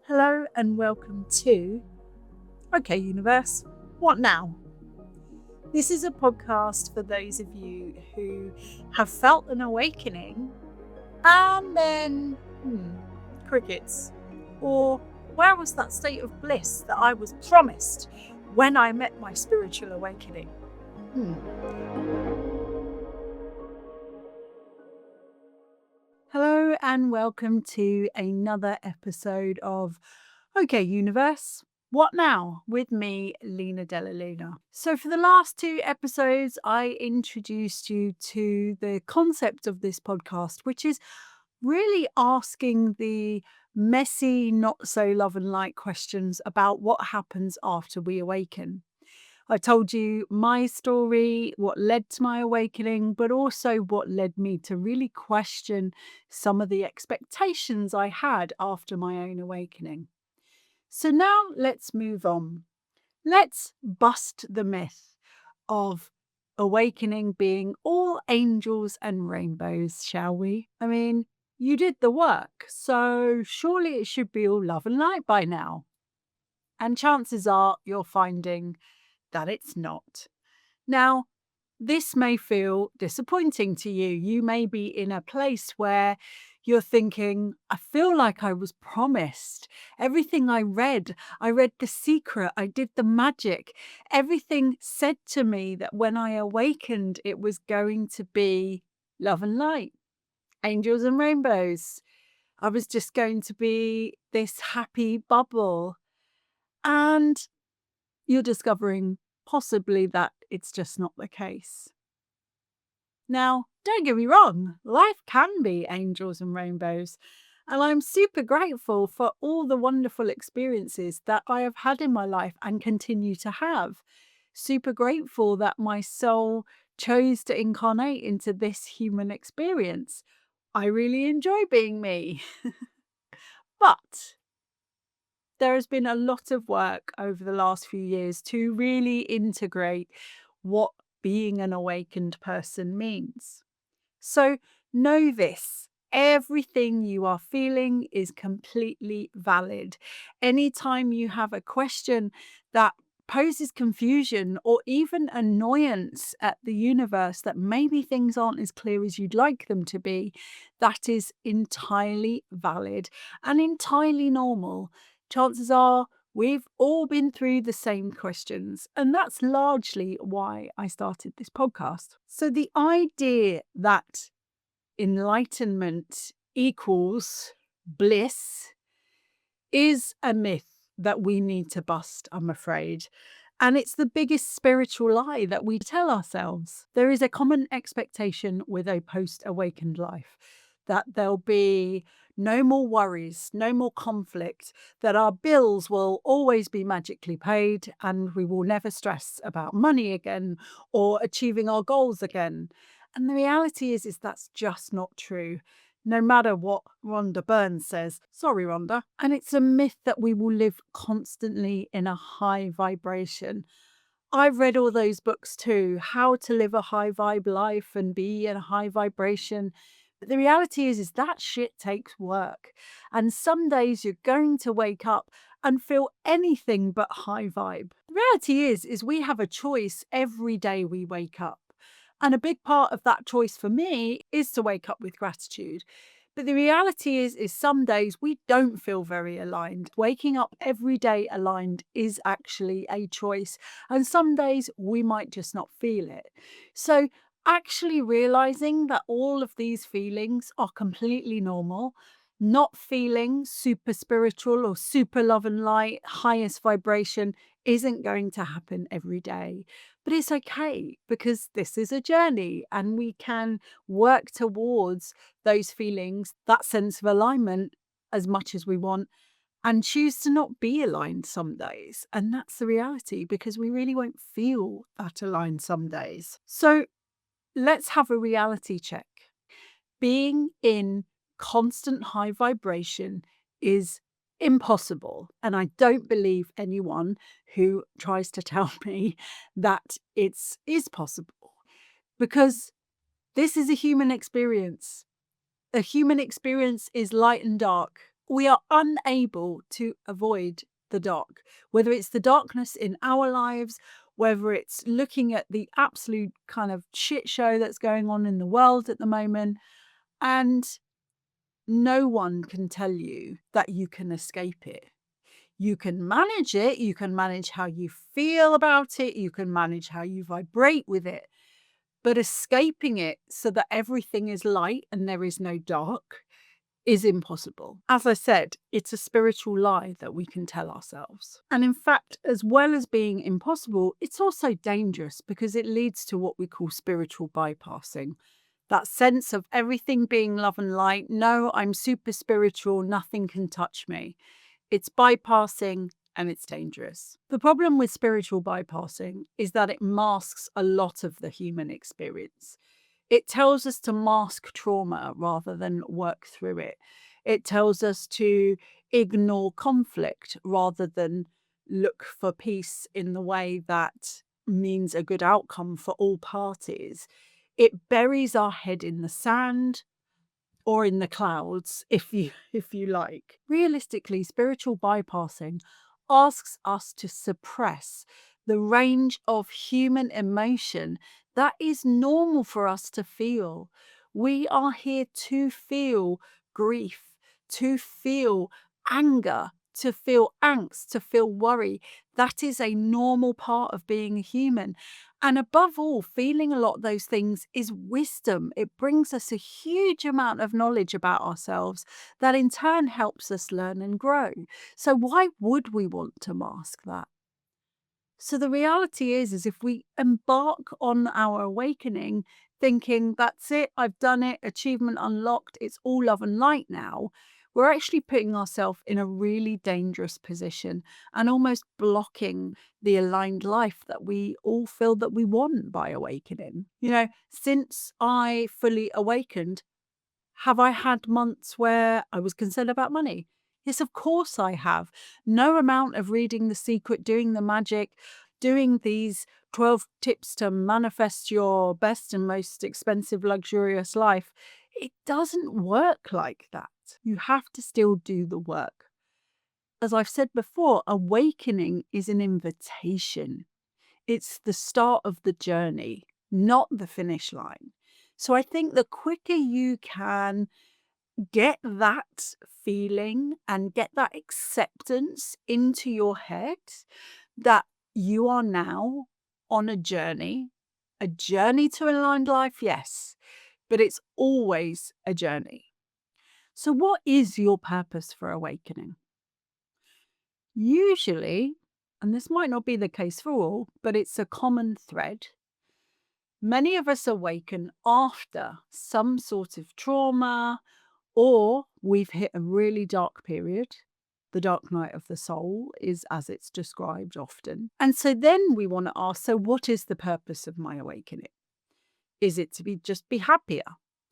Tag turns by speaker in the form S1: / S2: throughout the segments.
S1: Hello and welcome to Okay Universe, What Now? This is a podcast for those of you who have felt an awakening and then crickets. Or where was that state of bliss that I was promised when I met my spiritual awakening? Hello and welcome to another episode of Okay Universe, What Now? With me, Lina Della Luna. So for the last two episodes, I introduced you to the concept of this podcast, which is really asking the messy, not so love and light questions about what happens after we awaken. I told you my story, what led to my awakening, but also what led me to really question some of the expectations I had after my own awakening. So now let's move on. Let's bust the myth of awakening being all angels and rainbows, shall we? I mean, you did the work, so surely it should be all love and light by now. And chances are you're finding that it's not. Now, this may feel disappointing to you. You may be in a place where you're thinking, I feel like I was promised. Everything I read The Secret, I did the magic. Everything said to me that when I awakened, it was going to be love and light, angels and rainbows. I was just going to be this happy bubble. And you're discovering possibly that it's just not the case. Now, don't get me wrong, life can be angels and rainbows, and I'm super grateful for all the wonderful experiences that I have had in my life and continue to have. Super grateful that my soul chose to incarnate into this human experience. I really enjoy being me. But there has been a lot of work over the last few years to really integrate what being an awakened person means. So know this. Everything you are feeling is completely valid. Anytime you have a question that poses confusion or even annoyance at the universe that maybe things aren't as clear as you'd like them to be, that is entirely valid and entirely normal. Chances are we've all been through the same questions, and that's largely why I started this podcast. So the idea that enlightenment equals bliss is a myth that we need to bust, I'm afraid. And it's the biggest spiritual lie that we tell ourselves. There is a common expectation with a post-awakened life that there'll be no more worries, no more conflict, that our bills will always be magically paid and we will never stress about money again or achieving our goals again. And the reality is that's just not true, no matter what Rhonda Byrne says. Sorry, Rhonda. And it's a myth that we will live constantly in a high vibration. I've read all those books too, how to live a high vibe life and be in a high vibration. But the reality is that shit takes work. And some days you're going to wake up and feel anything but high vibe. The reality is we have a choice every day we wake up. And a big part of that choice for me is to wake up with gratitude. But the reality is some days we don't feel very aligned. Waking up every day aligned is actually a choice. And some days we might just not feel it. So actually realizing that all of these feelings are completely normal, not feeling super spiritual or super love and light, highest vibration isn't going to happen every day. But it's okay because this is a journey and we can work towards those feelings, that sense of alignment as much as we want, and choose to not be aligned some days. And that's the reality because we really won't feel that aligned some days. So let's have a reality check. Being in constant high vibration is impossible. And I don't believe anyone who tries to tell me that it is possible because this is a human experience. A human experience is light and dark. We are unable to avoid the dark, whether it's the darkness in our lives, whether it's looking at the absolute kind of shit show that's going on in the world at the moment. And no one can tell you that you can escape it. You can manage it. You can manage how you feel about it. You can manage how you vibrate with it. But escaping it so that everything is light and there is no dark is impossible. As I said, it's a spiritual lie that we can tell ourselves. And in fact, as well as being impossible, it's also dangerous because it leads to what we call spiritual bypassing. That sense of everything being love and light. No, I'm super spiritual. Nothing can touch me. It's bypassing and it's dangerous. The problem with spiritual bypassing is that it masks a lot of the human experience. It tells us to mask trauma rather than work through it. It tells us to ignore conflict rather than look for peace in the way that means a good outcome for all parties. It buries our head in the sand or in the clouds, if you like. Realistically, spiritual bypassing asks us to suppress the range of human emotion that is normal for us to feel. We are here to feel grief, to feel anger, to feel angst, to feel worry. That is a normal part of being a human. And above all, feeling a lot of those things is wisdom. It brings us a huge amount of knowledge about ourselves that in turn helps us learn and grow. So why would we want to mask that? So the reality is if we embark on our awakening thinking, that's it, I've done it, achievement unlocked, it's all love and light now, we're actually putting ourselves in a really dangerous position and almost blocking the aligned life that we all feel that we want by awakening. Since I fully awakened, have I had months where I was concerned about money? Yes, of course I have. No amount of reading The Secret, doing the magic, doing these 12 tips to manifest your best and most expensive, luxurious life, it doesn't work like that. You have to still do the work. As I've said before, awakening is an invitation. It's the start of the journey, not the finish line. So I think the quicker you can get that feeling and get that acceptance into your head that you are now on a journey to an aligned life, yes, but it's always a journey. So what is your purpose for awakening? Usually, and this might not be the case for all, but it's a common thread. Many of us awaken after some sort of trauma, or we've hit a really dark period. The dark night of the soul is as it's described often. And so then we want to ask, so what is the purpose of my awakening? Is it to just be happier,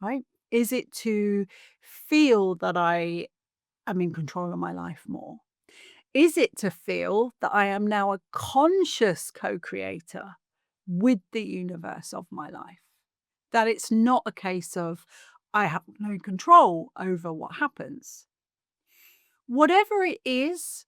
S1: right? Is it to feel that I am in control of my life more? Is it to feel that I am now a conscious co-creator with the universe of my life? That it's not a case of I have no control over what happens. Whatever it is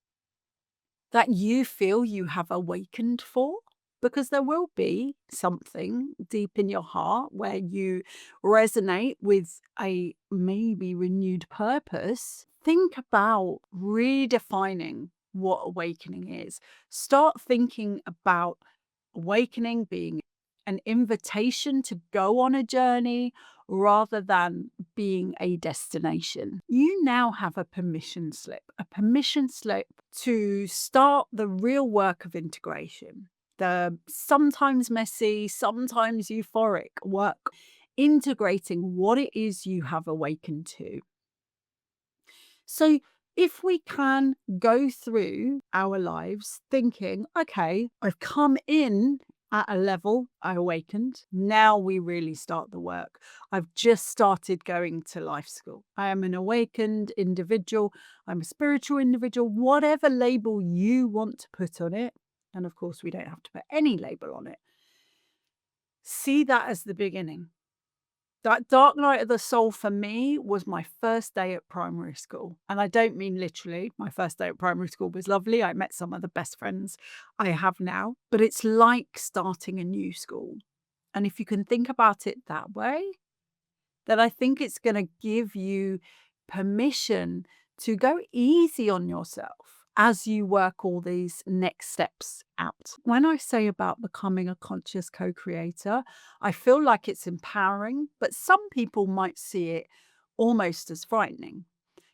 S1: that you feel you have awakened for, because there will be something deep in your heart where you resonate with a maybe renewed purpose, think about redefining what awakening is. Start thinking about awakening being an invitation to go on a journey rather than being a destination. You now have a permission slip to start the real work of integration, the sometimes messy, sometimes euphoric work, integrating what it is you have awakened to. So if we can go through our lives thinking, okay, I've come in at a level, I awakened. Now we really start the work. I've just started going to life school. I am an awakened individual. I'm a spiritual individual, whatever label you want to put on it. And of course, we don't have to put any label on it. See that as the beginning. That dark night of the soul for me was my first day at primary school. And I don't mean literally. My first day at primary school was lovely. I met some of the best friends I have now. But it's like starting a new school. And if you can think about it that way, then I think it's going to give you permission to go easy on yourself as you work all these next steps out. When I say about becoming a conscious co-creator, I feel like it's empowering, but some people might see it almost as frightening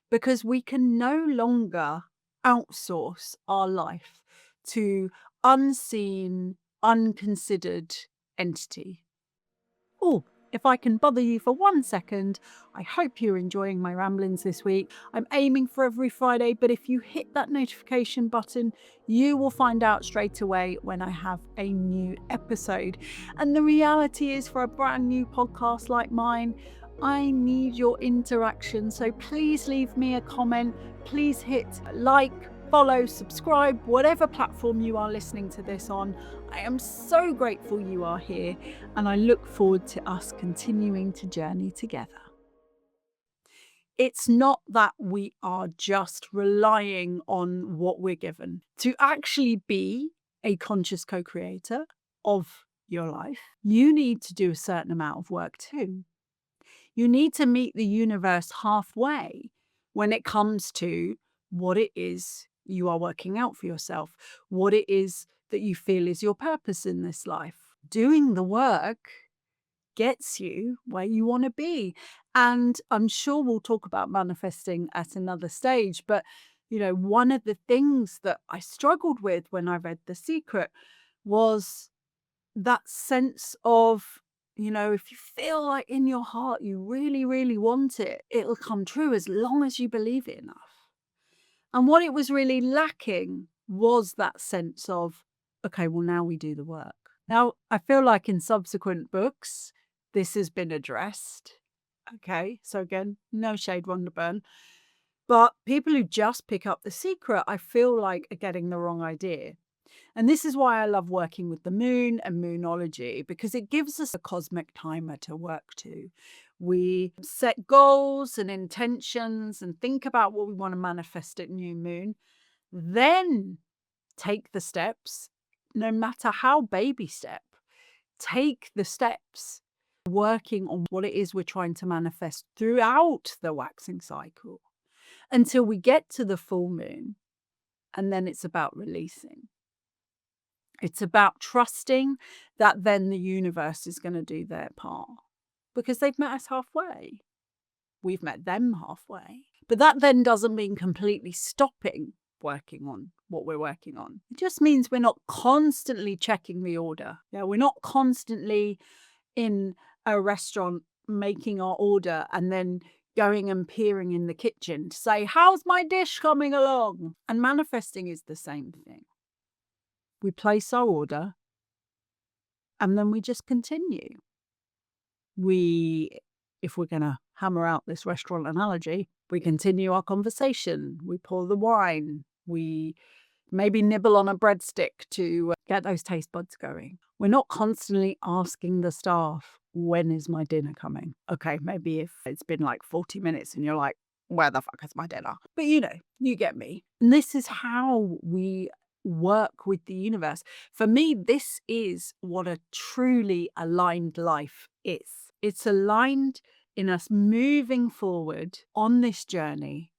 S1: because we can no longer outsource our life to unseen, unconsidered entity. Oh, if I can bother you for 1 second, I hope you're enjoying my ramblings this week. I'm aiming for every Friday, but if you hit that notification button, you will find out straight away when I have a new episode. And the reality is, for a brand new podcast like mine, I need your interaction. So please leave me a comment. Please hit like, follow, subscribe, whatever platform you are listening to this on. I am so grateful you are here, and I look forward to us continuing to journey together. It's not that we are just relying on what we're given. To actually be a conscious co-creator of your life, you need to do a certain amount of work too. You need to meet the universe halfway when it comes to what it is you are working out for yourself, what it is that you feel is your purpose in this life. Doing the work gets you where you want to be. And I'm sure we'll talk about manifesting at another stage. But, one of the things that I struggled with when I read The Secret was that sense of, if you feel like in your heart you really, really want it, it'll come true as long as you believe it enough. And what it was really lacking was that sense of, okay, well, now we do the work. Now, I feel like in subsequent books, this has been addressed. Okay, so again, no shade, Wonderburn. But people who just pick up The Secret, I feel like are getting the wrong idea. And this is why I love working with the moon and moonology, because it gives us a cosmic timer to work to. We set goals and intentions and think about what we want to manifest at new moon, then take the steps, no matter how baby step, take the steps working on what it is we're trying to manifest throughout the waxing cycle until we get to the full moon. And then it's about releasing. It's about trusting that then the universe is going to do their part because they've met us halfway. We've met them halfway. But that then doesn't mean completely stopping working on what we're working on. It just means we're not constantly checking the order. Yeah, we're not constantly in a restaurant making our order and then going and peering in the kitchen to say, how's my dish coming along? And manifesting is the same thing. We place our order and then we just continue. If we're going to hammer out this restaurant analogy, we continue our conversation. We pour the wine. We maybe nibble on a breadstick to get those taste buds going. We're not constantly asking the staff, when is my dinner coming? Okay, maybe if it's been like 40 minutes and you're like, where the fuck is my dinner? But you get me. And this is how we work with the universe. For me, this is what a truly aligned life is. It's aligned in us moving forward on this journey,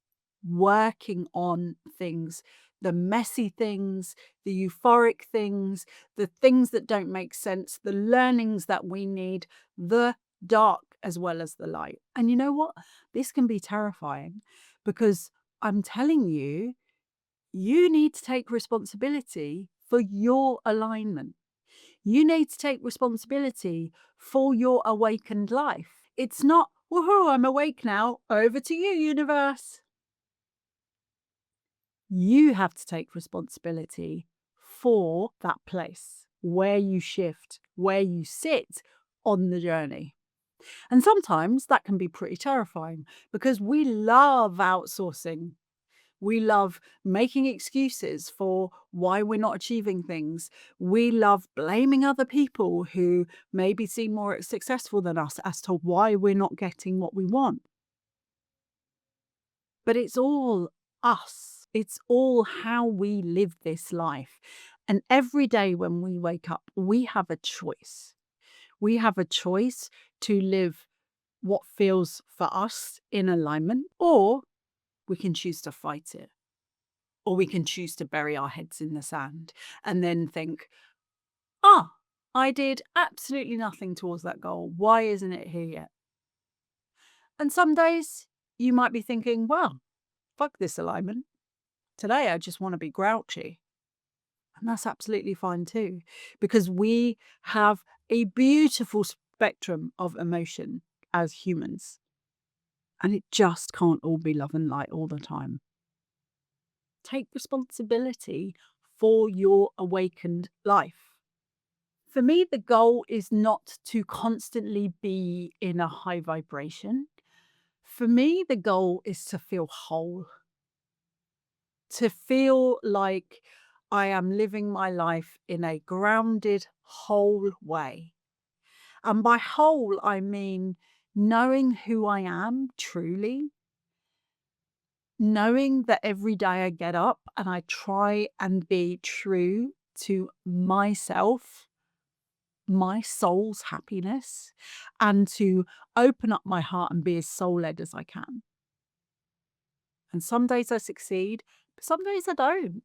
S1: working on things, the messy things, the euphoric things, the things that don't make sense, the learnings that we need, the dark as well as the light. And you know what? This can be terrifying because I'm telling you, you need to take responsibility for your alignment. You need to take responsibility for your awakened life. It's not, woohoo, I'm awake now. Over to you, universe. You have to take responsibility for that place where you shift, where you sit on the journey. And sometimes that can be pretty terrifying because we love outsourcing. We love making excuses for why we're not achieving things. We love blaming other people who maybe seem more successful than us as to why we're not getting what we want. But it's all us. It's all how we live this life. And every day when we wake up, we have a choice. We have a choice to live what feels for us in alignment, or we can choose to fight it. Or we can choose to bury our heads in the sand and then think, I did absolutely nothing towards that goal. Why isn't it here yet? And some days you might be thinking, well, fuck this alignment. Today I just want to be grouchy. And that's absolutely fine too, because we have a beautiful spectrum of emotion as humans. And it just can't all be love and light all the time. Take responsibility for your awakened life. For me, the goal is not to constantly be in a high vibration. For me, the goal is to feel whole, to feel like I am living my life in a grounded, whole way. And by whole, I mean knowing who I am truly, knowing that every day I get up and I try and be true to myself, my soul's happiness, and to open up my heart and be as soul-led as I can. And some days I succeed, but some days I don't.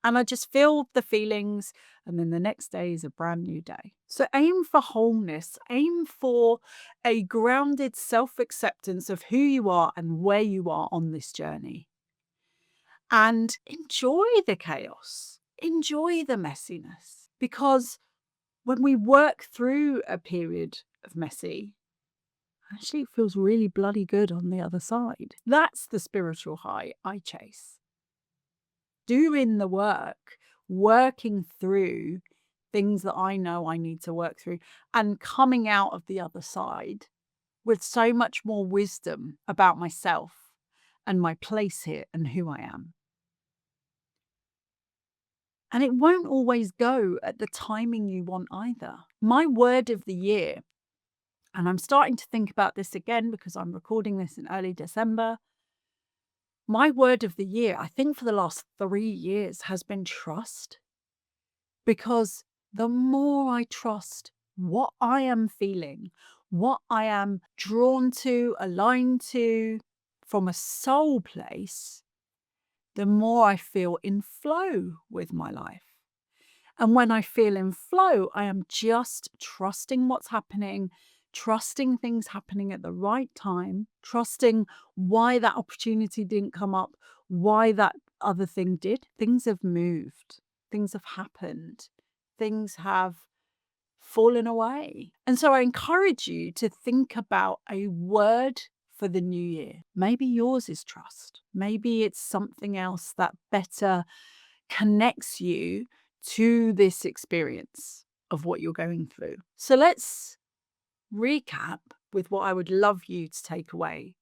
S1: And I just feel the feelings, and then the next day is a brand new day. So aim for wholeness, aim for a grounded self-acceptance of who you are and where you are on this journey. And enjoy the chaos, enjoy the messiness, because when we work through a period of messy, actually it feels really bloody good on the other side. That's the spiritual high I chase. Doing the work, working through things that I know I need to work through, and coming out of the other side with so much more wisdom about myself and my place here and who I am. And it won't always go at the timing you want either. My word of the year, and I'm starting to think about this again because I'm recording this in early December. My word of the year, I think for the last 3 years, has been trust. Because the more I trust what I am feeling, what I am drawn to, aligned to from a soul place, the more I feel in flow with my life. And when I feel in flow, I am just trusting what's happening, trusting things happening at the right time, trusting why that opportunity didn't come up, why that other thing did. Things have moved, things have happened, things have fallen away. And so I encourage you to think about a word for the new year. Maybe yours is trust. Maybe it's something else that better connects you to this experience of what you're going through. So let's recap with what I would love you to take away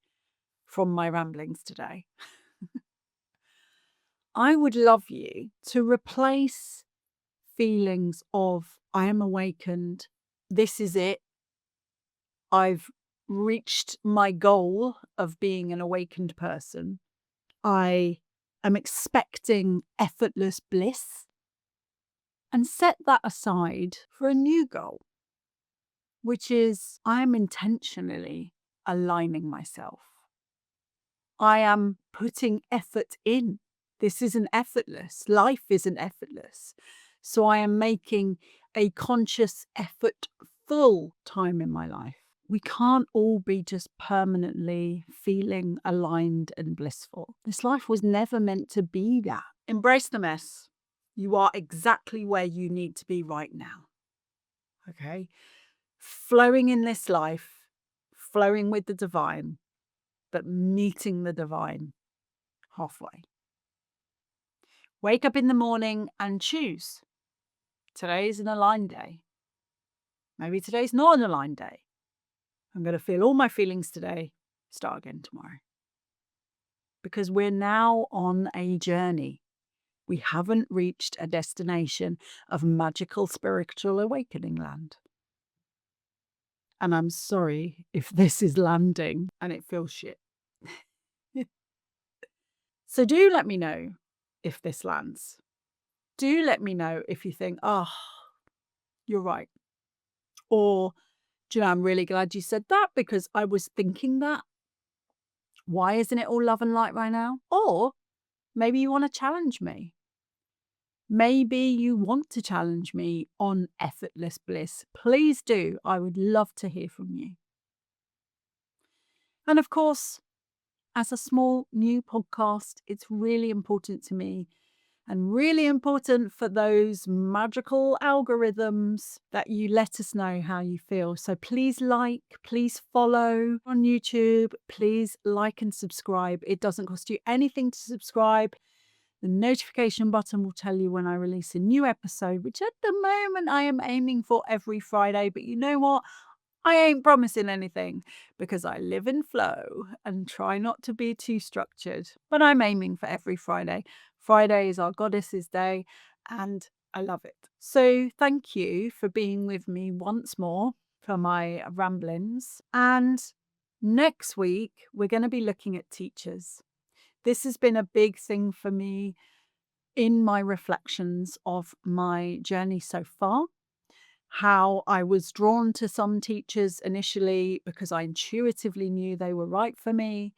S1: from my ramblings today. I would love you to replace feelings of I am awakened, this is it, I've reached my goal of being an awakened person, I am expecting effortless bliss, and set that aside for a new goal, which is I am intentionally aligning myself. I am putting effort in. This isn't effortless. Life isn't effortless. So I am making a conscious effort full time in my life. We can't all be just permanently feeling aligned and blissful. This life was never meant to be that. Embrace the mess. You are exactly where you need to be right now. Okay? Flowing in this life, flowing with the divine, but meeting the divine halfway. Wake up in the morning and choose. Today is an aligned day. Maybe today's not an aligned day. I'm going to feel all my feelings today, start again tomorrow. because we're now on a journey. We haven't reached a destination of magical spiritual awakening land. And I'm sorry if this is landing and it feels shit. So do let me know if this lands. Do let me know if you think, oh, you're right. Or, do you know, I'm really glad you said that because I was thinking that. Why isn't it all love and light right now? Or maybe you want to challenge me. Maybe you want to challenge me on effortless bliss. Please do. I would love to hear from you. And of course, as a small new podcast, it's really important to me and really important for those magical algorithms that you let us know how you feel. So please like, please follow on YouTube. Please like and subscribe. It doesn't cost you anything to subscribe. The notification button will tell you when I release a new episode, which at the moment I am aiming for every Friday. But you know what? I ain't promising anything because I live in flow and try not to be too structured. But I'm aiming for every Friday. Friday is our goddess's day and I love it. So thank you for being with me once more for my ramblings. And next week, we're going to be looking at teachers. This has been a big thing for me in my reflections of my journey so far. How I was drawn to some teachers initially because I intuitively knew they were right for me,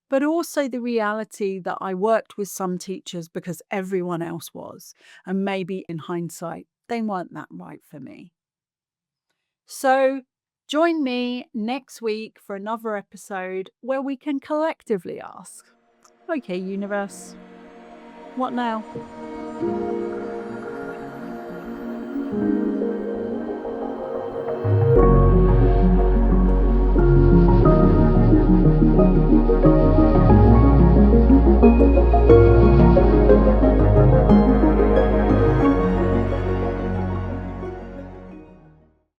S1: but also the reality that I worked with some teachers because everyone else was, and maybe in hindsight, they weren't that right for me. So join me next week for another episode where we can collectively ask, okay, universe, what now?